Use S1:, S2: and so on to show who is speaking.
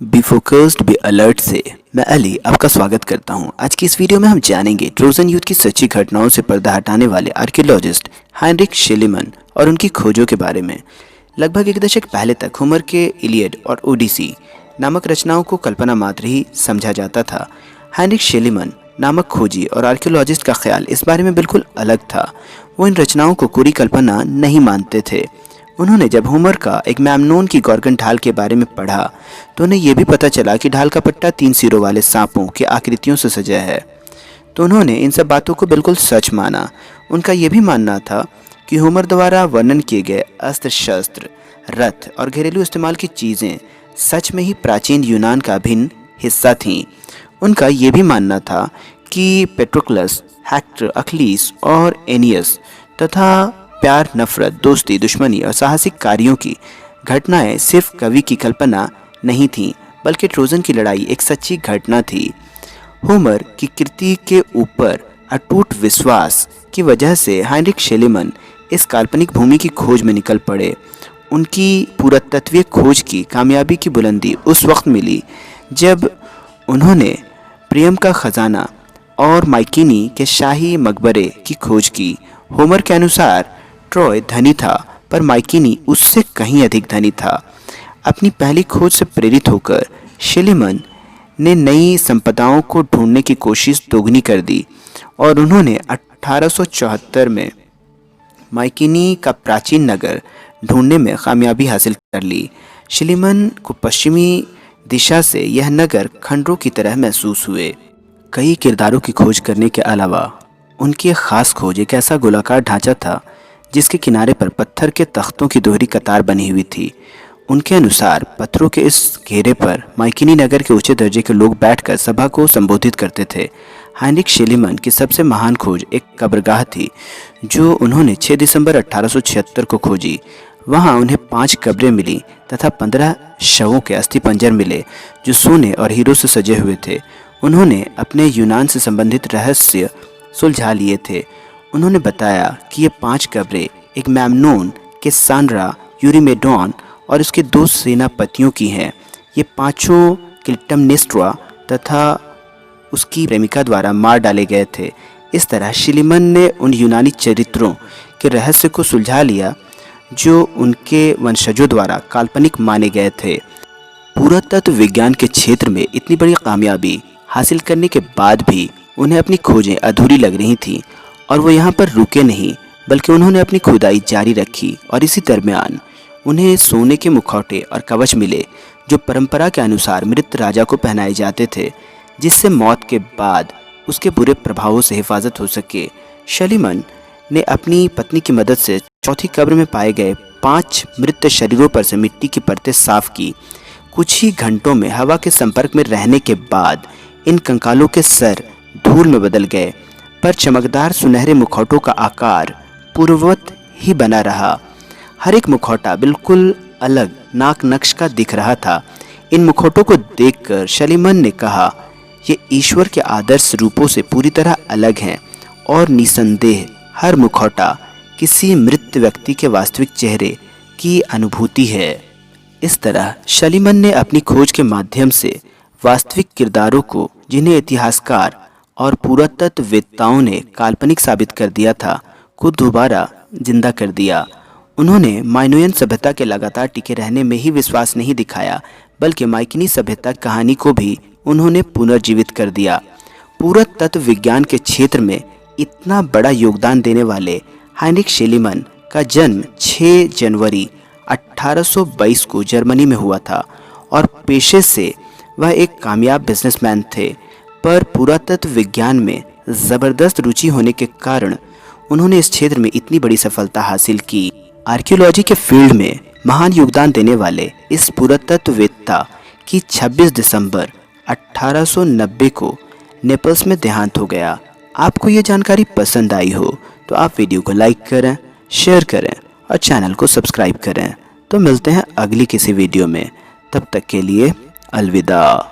S1: Be focused be alert से मैं अली आपका स्वागत करता हूं। आज की इस वीडियो में हम जानेंगे ट्रोजन युद्ध की सच्ची घटनाओं से पर्दा हटाने वाले आर्कियोलॉजिस्ट हाइनरिक शेलीमन और उनकी खोजों के बारे में। लगभग एक दशक पहले तक होमर के इलियड और ओडिसी नामक रचनाओं को कल्पना मात्र ही समझा जाता था। हाइनरिक शेलीमन नामक खोजी और आर्कियोलॉजिस्ट का ख्याल इस बारे में बिल्कुल अलग था। वो इन रचनाओं को कोरी कल्पना नहीं मानते थे। उन्होंने जब होमर का एक मैमनोन की गॉर्गन ढाल के बारे में पढ़ा तो उन्हें यह भी पता चला कि ढाल का पट्टा 3 सिरों वाले सांपों की आकृतियों से सजा है। तो उन्होंने इन सब बातों को बिल्कुल सच माना। उनका यह भी मानना था कि होमर द्वारा वर्णन किए गए अस्त्र शस्त्र, रथ और घरेलू इस्तेमाल की चीज़ें सच में ही प्राचीन यूनान का अभिन्न हिस्सा थीं। उनका यह भी मानना था कि पेट्रोक्लस, हेक्टर, अखिलीस और एनियस तथा प्यार, नफरत, दोस्ती, दुश्मनी और साहसिक कार्यों की घटनाएं सिर्फ कवि की कल्पना नहीं थीं, बल्कि ट्रोजन की लड़ाई एक सच्ची घटना थी। होमर की कृति के ऊपर अटूट विश्वास की वजह से हाइनरिक शेलीमन इस काल्पनिक भूमि की खोज में निकल पड़े। उनकी पुरातत्वीय खोज की कामयाबी की बुलंदी उस वक्त मिली जब उन्होंने प्रियम का खजाना और माइकिनी के शाही मकबरे की खोज की। होमर के अनुसार ट्रॉय धनी था, पर माइकिनी उससे कहीं अधिक धनी था। अपनी पहली खोज से प्रेरित होकर शेलीमन ने नई संपदाओं को ढूंढने की कोशिश दोगुनी कर दी और उन्होंने 1874 में माइकिनी का प्राचीन नगर ढूंढने में कामयाबी हासिल कर ली। शेलीमन को पश्चिमी दिशा से यह नगर खंडरों की तरह महसूस हुए। कई किरदारों की खोज करने के अलावा उनकी एक खास खोज एक ऐसा गोलाकार ढांचा था जिसके किनारे पर पत्थर के तख्तों की दोहरी कतार बनी हुई थी। उनके अनुसार पत्थरों के इस घेरे पर माइकिनी नगर के ऊंचे दर्जे के लोग बैठकर सभा को संबोधित करते थे। हाइनरिक शेलीमन की सबसे महान खोज एक कब्रगाह थी जो उन्होंने 6 दिसंबर 1876 को खोजी। वहां उन्हें 5 कब्रें मिली तथा 15 शवों के अस्थिपंजर मिले जो सोने और हीरो से सजे हुए थे। उन्होंने अपने यूनान से संबंधित रहस्य सुलझा लिए थे। उन्होंने बताया कि ये 5 कब्रें एक मैमनोन के सानरा, यूरिमेडोन और उसके 2 सेनापतियों की हैं। ये पांचों क्लिटमनेस्ट्रा तथा उसकी प्रेमिका द्वारा मार डाले गए थे। इस तरह शेलीमन ने उन यूनानी चरित्रों के रहस्य को सुलझा लिया जो उनके वंशजों द्वारा काल्पनिक माने गए थे। पुरातत्व विज्ञान के क्षेत्र में इतनी बड़ी कामयाबी हासिल करने के बाद भी उन्हें अपनी खोजें अधूरी लग रही थीं और वो यहाँ पर रुके नहीं, बल्कि उन्होंने अपनी खुदाई जारी रखी। और इसी दरमियान उन्हें सोने के मुखौटे और कवच मिले जो परंपरा के अनुसार मृत राजा को पहनाए जाते थे, जिससे मौत के बाद उसके बुरे प्रभावों से हिफाजत हो सके। शेलीमन ने अपनी पत्नी की मदद से चौथी कब्र में पाए गए 5 मृत शरीरों पर से मिट्टी की परतें साफ की। कुछ ही घंटों में हवा के संपर्क में रहने के बाद इन कंकालों के सर धूल में बदल गए, पर चमकदार सुनहरे मुखौटों का आकार पूर्ववत ही बना रहा। हर एक मुखौटा बिल्कुल अलग नाक नक्श का दिख रहा था। इन मुखौटों को देखकर शेलीमन ने कहा, ये ईश्वर के आदर्श रूपों से पूरी तरह अलग हैं और निसंदेह हर मुखौटा किसी मृत व्यक्ति के वास्तविक चेहरे की अनुभूति है। इस तरह शेलीमन ने अपनी खोज के माध्यम से वास्तविक किरदारों को, जिन्हें इतिहासकार और पुरातत्ववेत्ताओं ने काल्पनिक साबित कर दिया था, को दोबारा जिंदा कर दिया। उन्होंने माइनोयन सभ्यता के लगातार टिके रहने में ही विश्वास नहीं दिखाया, बल्कि माइकिनी सभ्यता कहानी को भी उन्होंने पुनर्जीवित कर दिया। पुरातत्व विज्ञान के क्षेत्र में इतना बड़ा योगदान देने वाले हाइनरिक शेलीमन का जन्म 6 जनवरी 1822 को जर्मनी में हुआ था और पेशे से वह एक कामयाब बिजनेसमैन थे, पर पुरातत्व विज्ञान में ज़बरदस्त रुचि होने के कारण उन्होंने इस क्षेत्र में इतनी बड़ी सफलता हासिल की। आर्कियोलॉजी के फील्ड में महान योगदान देने वाले इस पुरातत्ववेत्ता की 26 दिसंबर 1890 को नेपल्स में देहांत हो गया। आपको ये जानकारी पसंद आई हो तो आप वीडियो को लाइक करें, शेयर करें और चैनल को सब्सक्राइब करें। तो मिलते हैं अगली किसी वीडियो में, तब तक के लिए अलविदा।